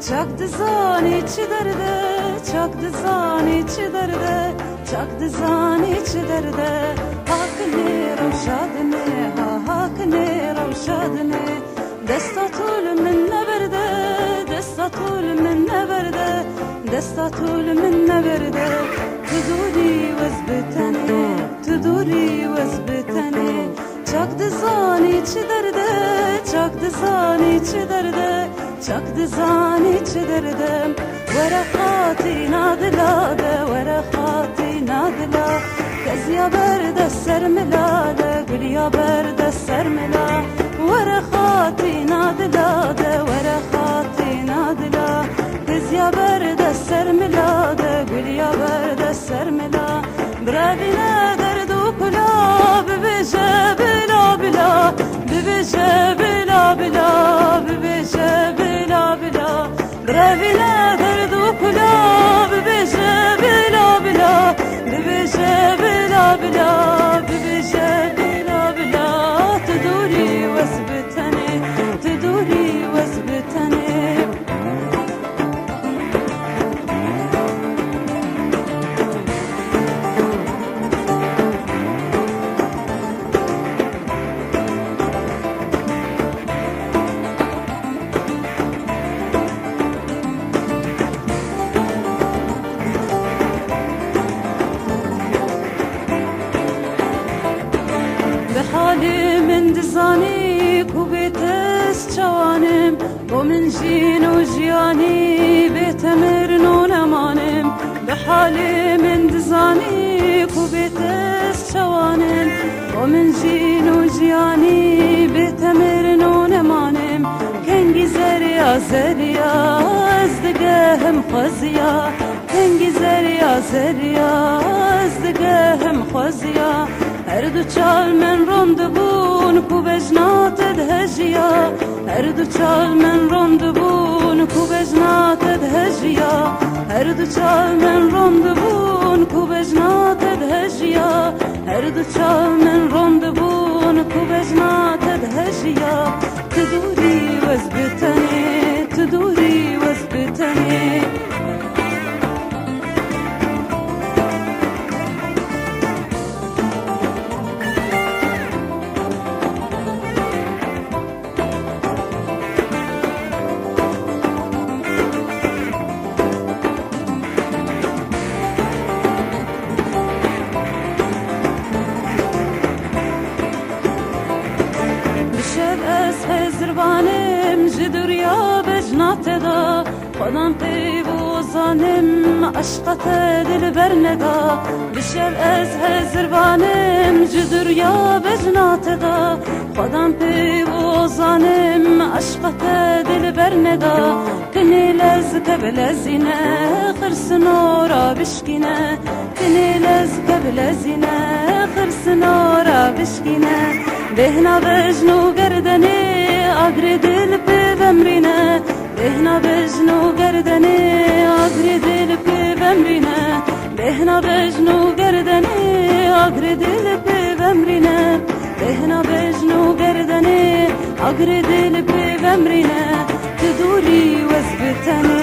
Çak dizani çi derde, çak dizani çi derde, çak dizani çi derde. Hakne ravşadne, hakne ravşadne. Destatul min neberde, destatul min neberde, destatul min neberde. Tuduri vazbetane, tuduri vazbetane. Çak dizani çi derde, çak dizani çi derde. Çak dizani çi derde. Verakati nadilade, verakati nadila. Kazya berde sermelade, gülya berde sermela. Verakati nadilade, verakati nadila. Kazya berde sermelade, gülya berde sermela. Bravine derdu kula, bibece bila bila, bibece bila bila, bibece bila bila. Bravine derdu kula, bibece bila bila, bibece bila bila, bibece bila bila. Tuduri wasbitani, tuduri wasbitani. حالي من دزاني كوبيتس جوانم ومن جين وجياني بيت مرنون امانم بحالي من دزاني كوبيتس جوانم ومن جين وجياني بيت مرنون امانم كنجي زريا زريا ازدقاهم خزيا كنجي زريا زريا ازدقاهم خزيا هر دو چال من روندبون کو بجنات دهجیا هر دو چال من روندبون کو بجنات دهجیا هر دو چال من روندبون کو بجنات دهجیا هر دو چال من روندبون کو بجنات دهجیا تدوري وزبتني تدوري وزبتني زربانم جدریا بجنات دا خودم قیب و زانم عشقت دل برندا بشر از زربانم جدریا بجنات دا خودم قیب و زانم عشقت دل برندا کنی لزک بلزینه خرسنورا بشکینه کنی لزک بلزینه خرسنورا بشکینه بهنا بجنو گردنی آگری دل پی بمرینه بهنا بجنو گردنی آگری دل پی بمرینه بهنا بجنو گردنی آگری دل پی بمرینه بهنا بجنو گردنی آگری دل پی بمرینه تدوری وزبتنی